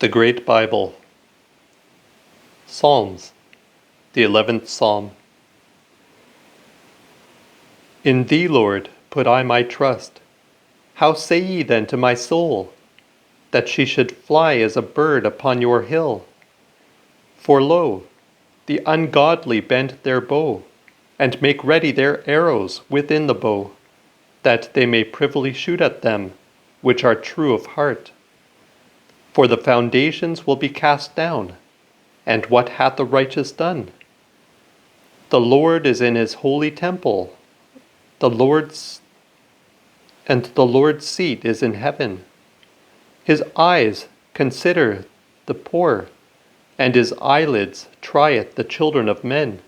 The Great Bible. Psalms, the 11th Psalm. In thee, Lord, put I my trust. How say ye then to my soul, that she should fly as a bird upon your hill? For lo, the ungodly bend their bow, and make ready their arrows within the bow, that they may privily shoot at them, which are true of heart. For the foundations will be cast down, and what hath the righteous done? The Lord is in his holy temple, the Lord's seat is in heaven. His eyes consider the poor, and his eyelids trieth the children of men.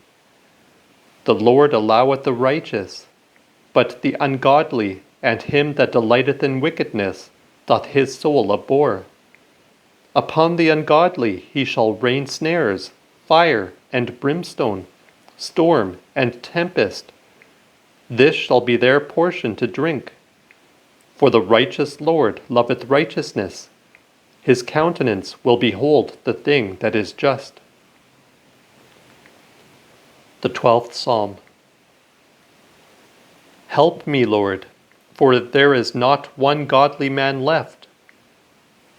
The Lord alloweth the righteous, but the ungodly and him that delighteth in wickedness doth his soul abhor. Upon the ungodly he shall rain snares, fire and brimstone, storm and tempest. This shall be their portion to drink. For the righteous Lord loveth righteousness. His countenance will behold the thing that is just. The 12th Psalm. Help me, Lord, for there is not one godly man left.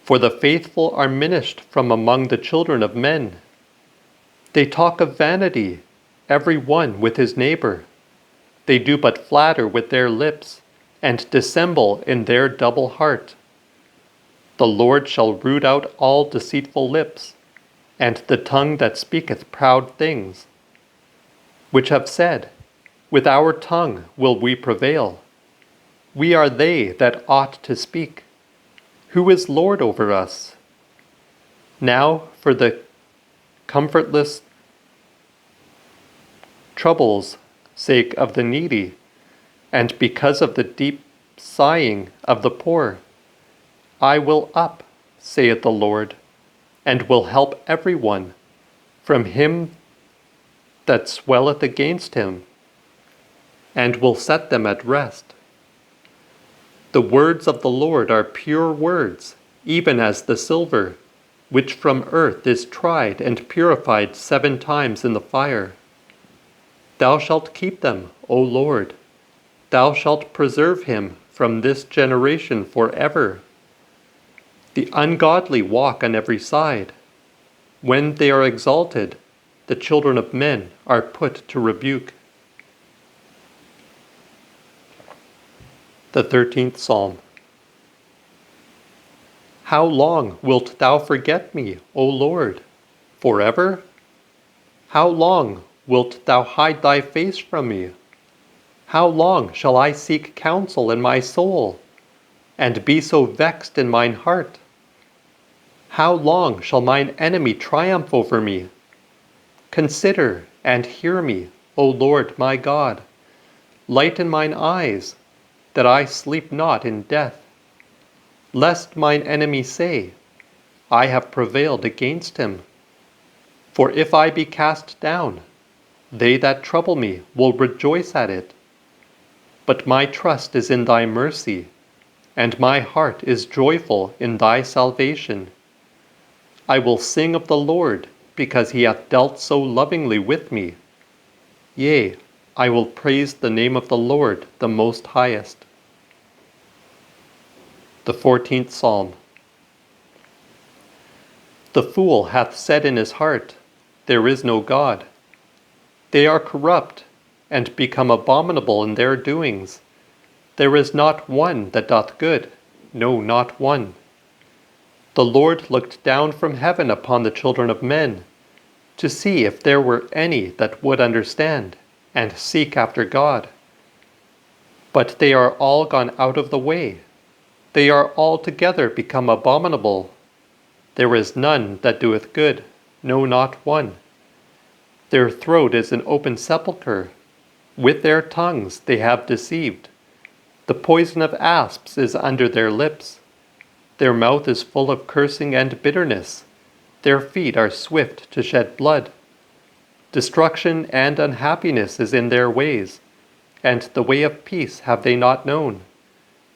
For the faithful are minished from among the children of men. They talk of vanity, every one with his neighbor. They do but flatter with their lips, and dissemble in their double heart. The Lord shall root out all deceitful lips, and the tongue that speaketh proud things, which have said, with our tongue will we prevail. We are they that ought to speak. Who is Lord over us? Now for the comfortless troubles sake of the needy, and because of the deep sighing of the poor, I will up, saith the Lord, and will help every one from him that swelleth against him, and will set them at rest. The words of the Lord are pure words, even as the silver, which from earth is tried and purified 7 times in the fire. Thou shalt keep them, O Lord. Thou shalt preserve him from this generation forever. The ungodly walk on every side. When they are exalted, the children of men are put to rebuke. The 13th Psalm. How long wilt thou forget me, O Lord? Forever? How long wilt thou hide thy face from me? How long shall I seek counsel in my soul, and be so vexed in mine heart? How long shall mine enemy triumph over me? Consider and hear me, O Lord my God. Lighten mine eyes, that I sleep not in death. Lest mine enemy say, I have prevailed against him. For if I be cast down, they that trouble me will rejoice at it. But my trust is in thy mercy, and my heart is joyful in thy salvation. I will sing of the Lord, because he hath dealt so lovingly with me. Yea, I will praise the name of the Lord, the Most Highest. The 14th Psalm. The fool hath said in his heart, There is no God. They are corrupt, and become abominable in their doings. There is not one that doth good, no, not one. The Lord looked down from heaven upon the children of men, to see if there were any that would understand, and seek after God. But they are all gone out of the way. They are altogether become abominable. There is none that doeth good, no, not one. Their throat is an open sepulchre. With their tongues they have deceived. The poison of asps is under their lips. Their mouth is full of cursing and bitterness. Their feet are swift to shed blood. Destruction and unhappiness is in their ways, and the way of peace have they not known.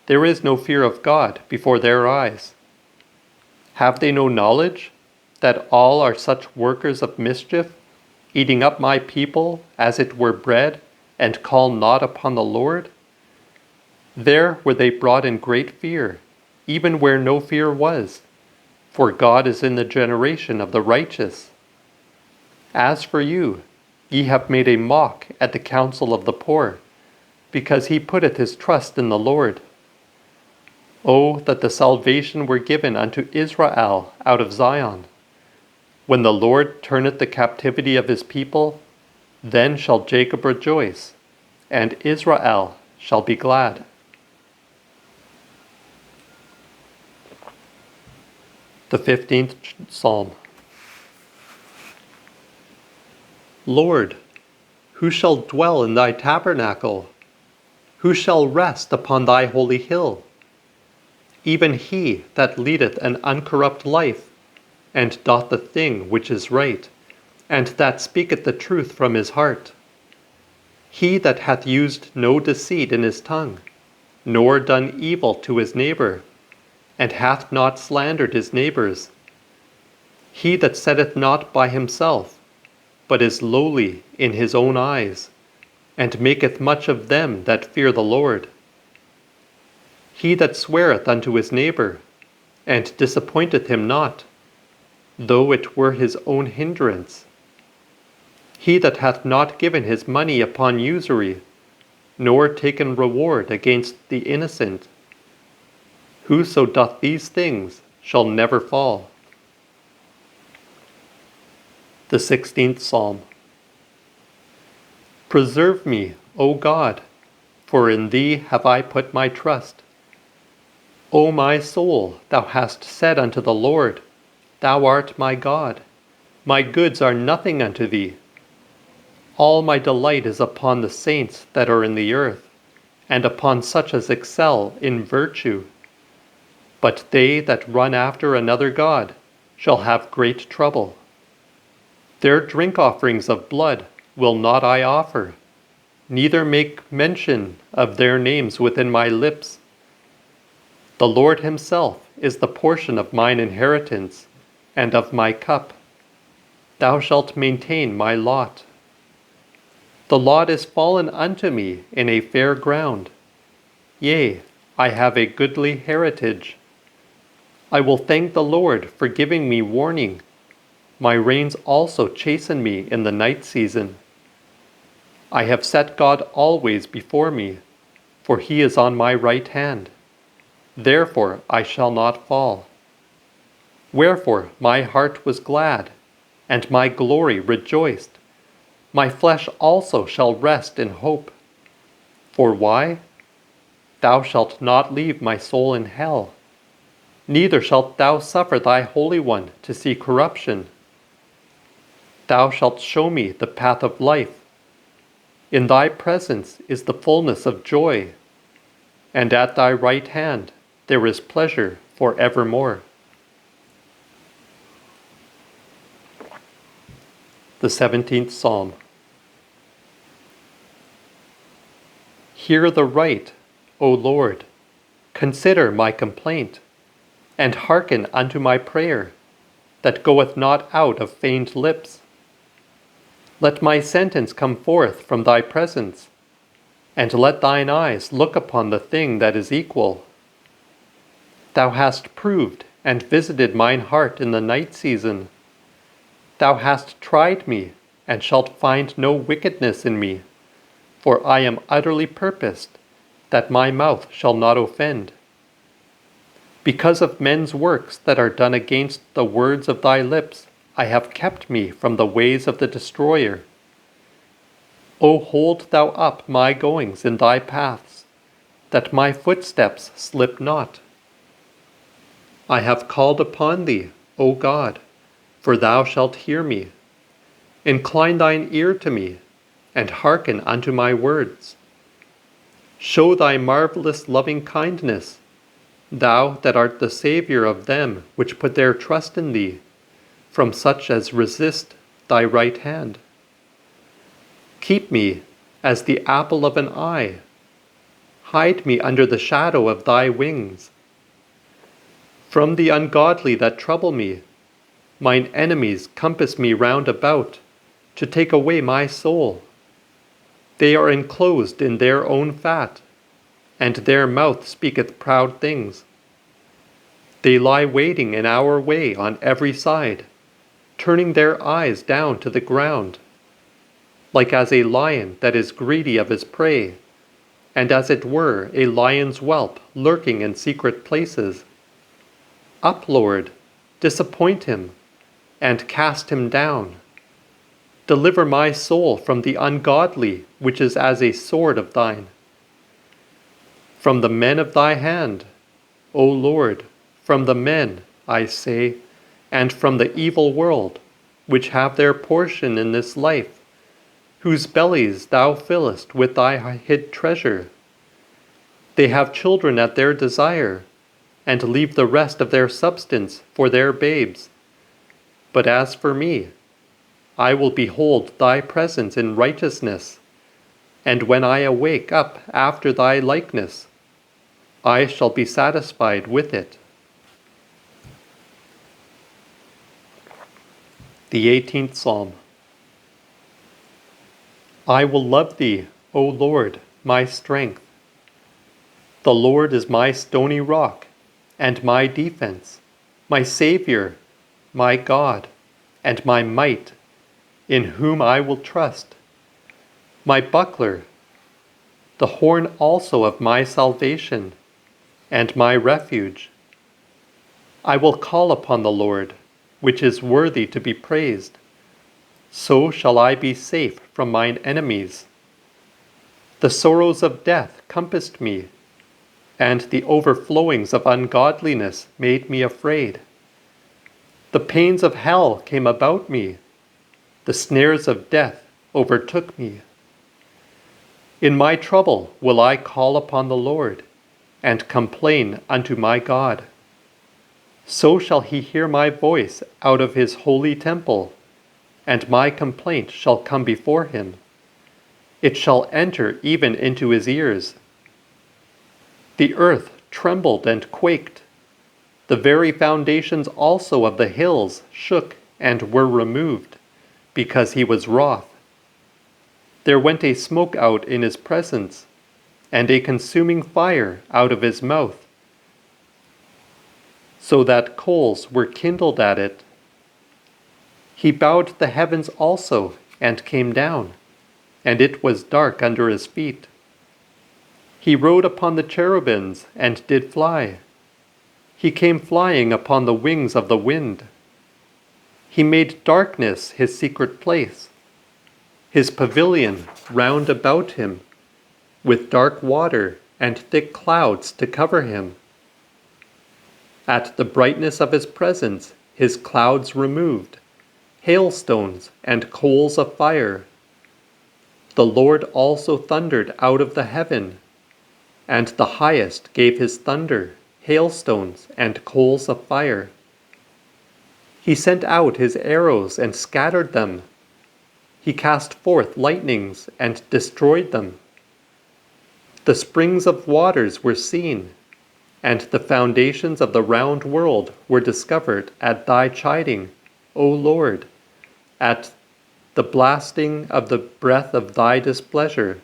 There is no fear of God before their eyes. Have they no knowledge that all are such workers of mischief, eating up my people as it were bread, and call not upon the Lord? There were they brought in great fear, even where no fear was, for God is in the generation of the righteous. As for you, ye have made a mock at the counsel of the poor, because he putteth his trust in the Lord. Oh, that the salvation were given unto Israel out of Zion! When the Lord turneth the captivity of his people, then shall Jacob rejoice, and Israel shall be glad. The 15th Psalm. Lord, who shall dwell in thy tabernacle? Who shall rest upon thy holy hill? Even he that leadeth an uncorrupt life, and doth the thing which is right, and that speaketh the truth from his heart. He that hath used no deceit in his tongue, nor done evil to his neighbor, and hath not slandered his neighbors. He that setteth not by himself, but is lowly in his own eyes, and maketh much of them that fear the Lord. He that sweareth unto his neighbor, and disappointeth him not, though it were his own hindrance. He that hath not given his money upon usury, nor taken reward against the innocent. Whoso doth these things shall never fall. The 16th Psalm. Preserve me, O God, for in thee have I put my trust. O my soul, thou hast said unto the Lord, Thou art my God. My goods are nothing unto thee. All my delight is upon the saints that are in the earth, and upon such as excel in virtue. But they that run after another god shall have great trouble. Their drink offerings of blood will not I offer, neither make mention of their names within my lips. The Lord himself is the portion of mine inheritance, and of my cup. Thou shalt maintain my lot. The lot is fallen unto me in a fair ground. Yea, I have a goodly heritage. I will thank the Lord for giving me warning. My reins also chasten me in the night season. I have set God always before me, for he is on my right hand. Therefore I shall not fall. Wherefore my heart was glad, and my glory rejoiced. My flesh also shall rest in hope. For why? Thou shalt not leave my soul in hell, neither shalt thou suffer thy Holy One to see corruption. Thou shalt show me the path of life. In thy presence is the fullness of joy, and at thy right hand there is pleasure for evermore. The 17th Psalm. Hear the right, O Lord, consider my complaint, and hearken unto my prayer, that goeth not out of feigned lips. Let my sentence come forth from thy presence, and let thine eyes look upon the thing that is equal. Thou hast proved and visited mine heart in the night season. Thou hast tried me, and shalt find no wickedness in me, for I am utterly purposed, that my mouth shall not offend. Because of men's works that are done against the words of thy lips, I have kept me from the ways of the destroyer. O hold thou up my goings in thy paths, that my footsteps slip not. I have called upon thee, O God, for thou shalt hear me. Incline thine ear to me, and hearken unto my words. Show thy marvelous loving kindness, thou that art the Saviour of them which put their trust in thee, from such as resist thy right hand. Keep me as the apple of an eye. Hide me under the shadow of thy wings. From the ungodly that trouble me, mine enemies compass me round about, to take away my soul. They are enclosed in their own fat, and their mouth speaketh proud things. They lie waiting in our way on every side, turning their eyes down to the ground, like as a lion that is greedy of his prey, and as it were a lion's whelp lurking in secret places. Up, Lord, disappoint him, and cast him down. Deliver my soul from the ungodly, which is as a sword of thine. From the men of thy hand, O Lord, from the men, I say, and from the evil world, which have their portion in this life, whose bellies thou fillest with thy hid treasure. They have children at their desire, and leave the rest of their substance for their babes. But as for me, I will behold thy presence in righteousness, and when I awake up after thy likeness, I shall be satisfied with it. The 18th Psalm. I will love thee, O Lord, my strength. The Lord is my stony rock, and my defense, my Savior, my God, and my might, in whom I will trust, my buckler, the horn also of my salvation, and my refuge. I will call upon the Lord, which is worthy to be praised. So shall I be safe from mine enemies. The sorrows of death compassed me, and the overflowings of ungodliness made me afraid. The pains of hell came about me. The snares of death overtook me. In my trouble will I call upon the Lord, and complain unto my God. So shall he hear my voice out of his holy temple, and my complaint shall come before him. It shall enter even into his ears. The earth trembled and quaked. The very foundations also of the hills shook and were removed, because he was wroth. There went a smoke out in his presence, and a consuming fire out of his mouth, so that coals were kindled at it. He bowed the heavens also, and came down, and it was dark under his feet. He rode upon the cherubims, and did fly. He came flying upon the wings of the wind. He made darkness his secret place, his pavilion round about him, with dark water and thick clouds to cover him. At the brightness of his presence his clouds removed, hailstones and coals of fire. The Lord also thundered out of the heaven, and the Highest gave his thunder, hailstones, and coals of fire. He sent out his arrows and scattered them. He cast forth lightnings and destroyed them. The springs of waters were seen, and the foundations of the round world were discovered at thy chiding, O Lord, at the blasting of the breath of thy displeasure.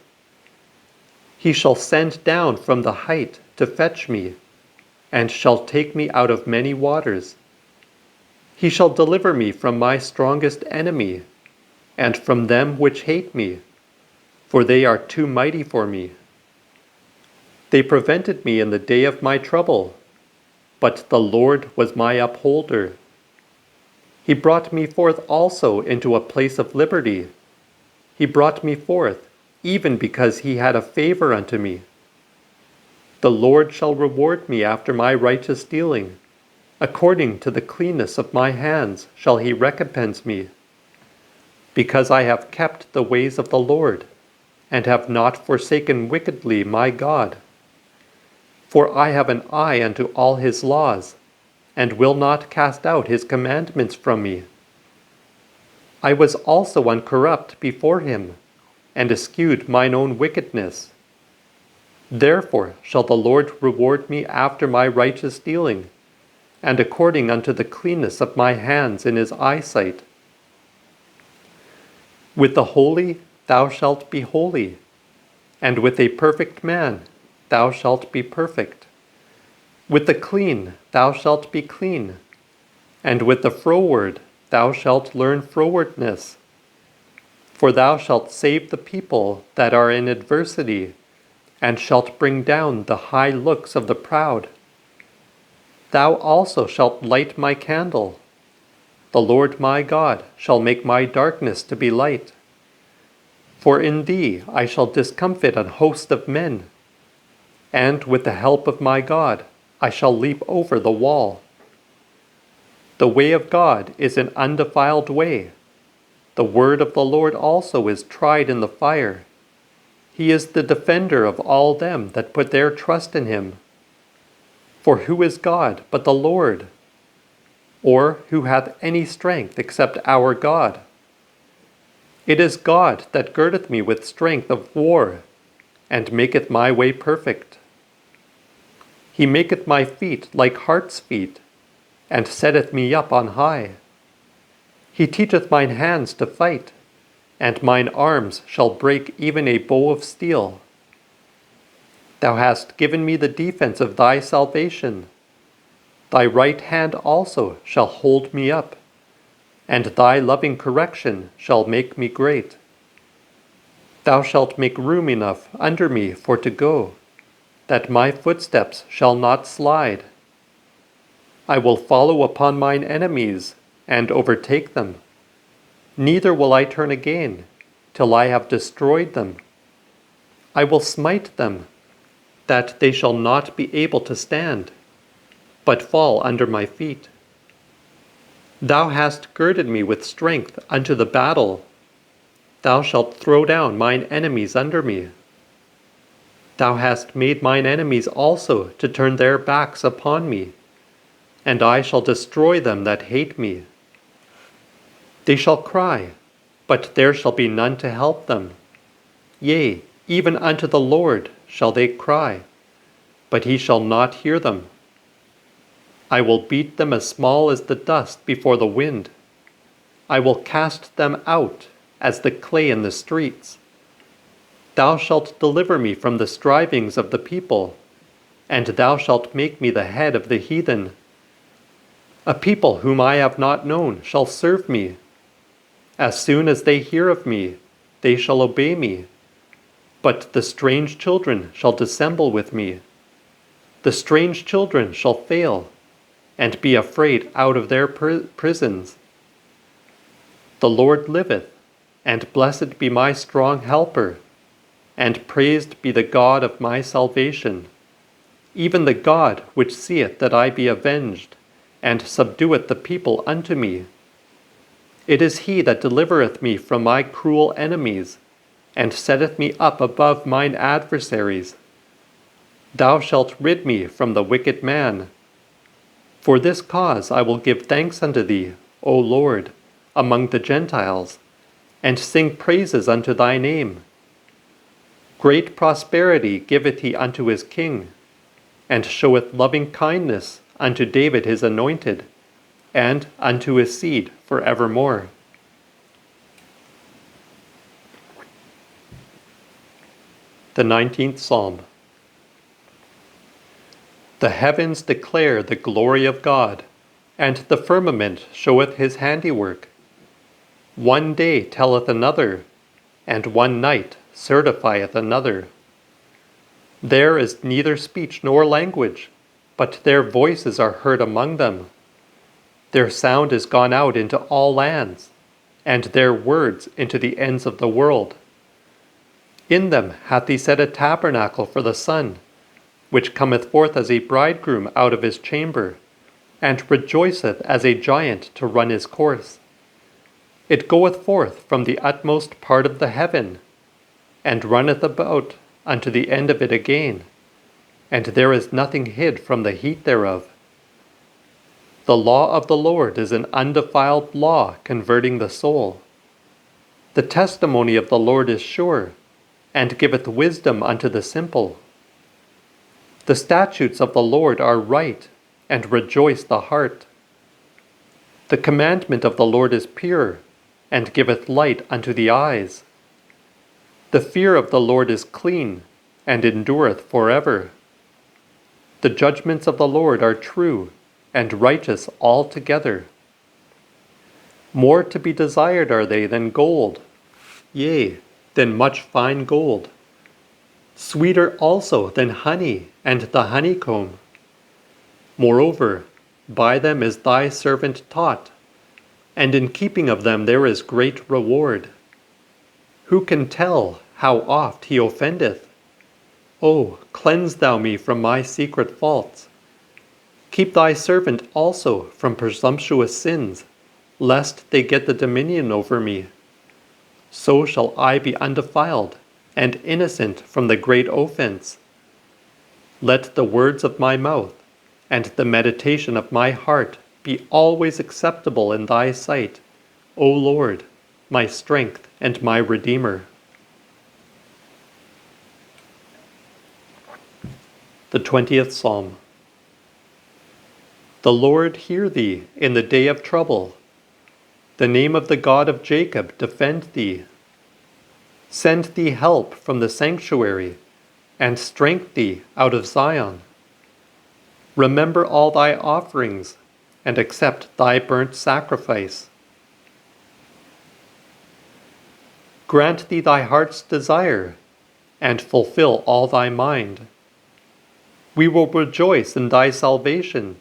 He shall send down from the height to fetch me, and shall take me out of many waters. He shall deliver me from my strongest enemy, and from them which hate me, for they are too mighty for me. They prevented me in the day of my trouble, but the Lord was my upholder. He brought me forth also into a place of liberty. He brought me forth, even because he had a favor unto me. The Lord shall reward me after my righteous dealing. According to the cleanness of my hands shall he recompense me. Because I have kept the ways of the Lord, and have not forsaken wickedly my God. For I have an eye unto all his laws, and will not cast out his commandments from me. I was also uncorrupt before him, and eschewed mine own wickedness. Therefore shall the Lord reward me after my righteous dealing, and according unto the cleanness of my hands in his eyesight. With the holy thou shalt be holy, and with a perfect man thou shalt be perfect. With the clean thou shalt be clean, and with the froward thou shalt learn frowardness. For thou shalt save the people that are in adversity, and shalt bring down the high looks of the proud. Thou also shalt light my candle. The Lord my God shall make my darkness to be light. For in thee I shall discomfit an host of men, and with the help of my God I shall leap over the wall. The way of God is an undefiled way. The word of the Lord also is tried in the fire. He is the defender of all them that put their trust in him. For who is God but the Lord? Or who hath any strength except our God? It is God that girdeth me with strength of war, and maketh my way perfect. He maketh my feet like hart's feet, and setteth me up on high. He teacheth mine hands to fight, and mine arms shall break even a bow of steel. Thou hast given me the defense of thy salvation. Thy right hand also shall hold me up, and thy loving correction shall make me great. Thou shalt make room enough under me for to go, that my footsteps shall not slide. I will follow upon mine enemies, and overtake them. Neither will I turn again, till I have destroyed them. I will smite them, that they shall not be able to stand, but fall under my feet. Thou hast girded me with strength unto the battle. Thou shalt throw down mine enemies under me. Thou hast made mine enemies also to turn their backs upon me, and I shall destroy them that hate me. They shall cry, but there shall be none to help them. Yea, even unto the Lord shall they cry, but he shall not hear them. I will beat them as small as the dust before the wind. I will cast them out as the clay in the streets. Thou shalt deliver me from the strivings of the people, and thou shalt make me the head of the heathen. A people whom I have not known shall serve me. As soon as they hear of me, they shall obey me. But the strange children shall dissemble with me. The strange children shall fail, and be afraid out of their prisons. The Lord liveth, and blessed be my strong helper, and praised be the God of my salvation, even the God which seeth that I be avenged, and subdueth the people unto me. It is he that delivereth me from my cruel enemies, and setteth me up above mine adversaries. Thou shalt rid me from the wicked man. For this cause I will give thanks unto thee, O Lord, among the Gentiles, and sing praises unto thy name. Great prosperity giveth he unto his king, and showeth loving kindness unto David his anointed, and unto his seed for evermore. The 19th Psalm. The heavens declare the glory of God, and the firmament showeth his handiwork. One day telleth another, and one night certifieth another. There is neither speech nor language, but their voices are heard among them. Their sound is gone out into all lands, and their words into the ends of the world. In them hath he set a tabernacle for the sun, which cometh forth as a bridegroom out of his chamber, and rejoiceth as a giant to run his course. It goeth forth from the utmost part of the heaven, and runneth about unto the end of it again, and there is nothing hid from the heat thereof. The law of the Lord is an undefiled law, converting the soul. The testimony of the Lord is sure, and giveth wisdom unto the simple. The statutes of the Lord are right, and rejoice the heart. The commandment of the Lord is pure, and giveth light unto the eyes. The fear of the Lord is clean, and endureth forever. The judgments of the Lord are true, and righteous altogether. More to be desired are they than gold, yea, than much fine gold. Sweeter also than honey and the honeycomb. Moreover, by them is thy servant taught, and in keeping of them there is great reward. Who can tell how oft he offendeth? O, cleanse thou me from my secret faults. Keep thy servant also from presumptuous sins, lest they get the dominion over me. So shall I be undefiled and innocent from the great offense. Let the words of my mouth and the meditation of my heart be always acceptable in thy sight, O Lord, my strength and my Redeemer. The 20th Psalm. The Lord hear thee in the day of trouble. The name of the God of Jacob defend thee. Send thee help from the sanctuary, and strength thee out of Zion. Remember all thy offerings, and accept thy burnt sacrifice. Grant thee thy heart's desire, and fulfill all thy mind. We will rejoice in thy salvation,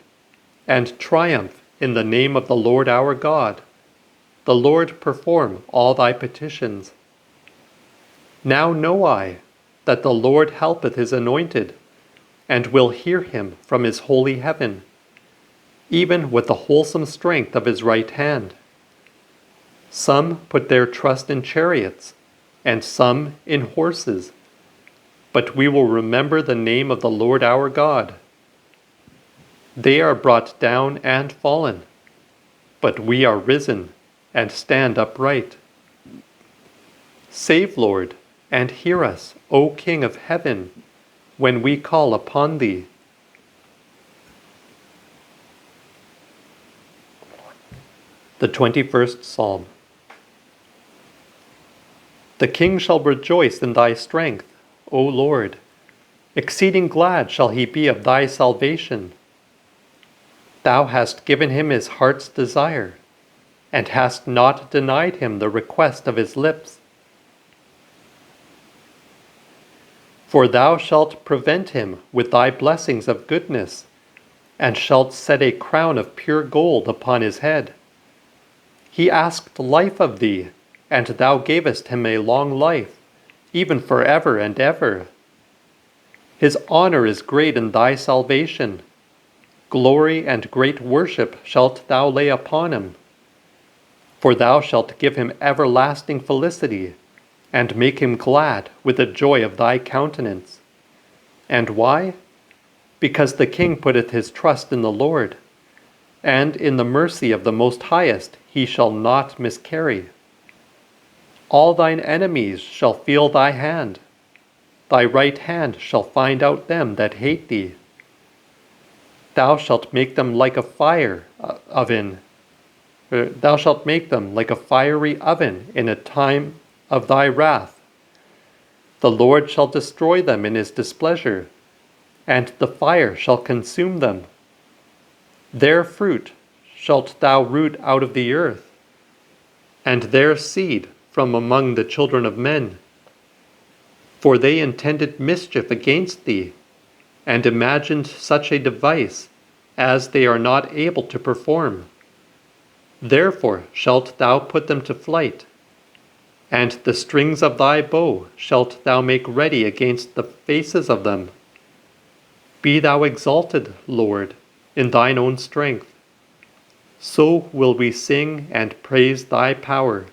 and triumph in the name of the Lord our God. The Lord perform all thy petitions. Now know I that the Lord helpeth his anointed, and will hear him from his holy heaven, even with the wholesome strength of his right hand. Some put their trust in chariots, and some in horses, but we will remember the name of the Lord our God. They are brought down and fallen, but we are risen and stand upright. Save, Lord, and hear us, O King of heaven, when we call upon thee. The 21st Psalm. The king shall rejoice in thy strength, O Lord. Exceeding glad shall he be of thy salvation. Thou hast given him his heart's desire, and hast not denied him the request of his lips. For thou shalt prevent him with thy blessings of goodness, and shalt set a crown of pure gold upon his head. He asked life of thee, and thou gavest him a long life, even forever and ever. His honor is great in thy salvation. Glory and great worship shalt thou lay upon him. For thou shalt give him everlasting felicity, and make him glad with the joy of thy countenance. And why? Because the king putteth his trust in the Lord, and in the mercy of the Most Highest he shall not miscarry. All thine enemies shall feel thy hand. Thy right hand shall find out them that hate thee. Thou shalt make them like a Thou shalt make them like a fiery oven in a time of thy wrath. The Lord shall destroy them in his displeasure, and the fire shall consume them. Their fruit shalt thou root out of the earth, and their seed from among the children of men. For they intended mischief against thee, and imagined such a device as they are not able to perform. Therefore shalt thou put them to flight, and the strings of thy bow shalt thou make ready against the faces of them. Be thou exalted, Lord, in thine own strength. So will we sing and praise thy power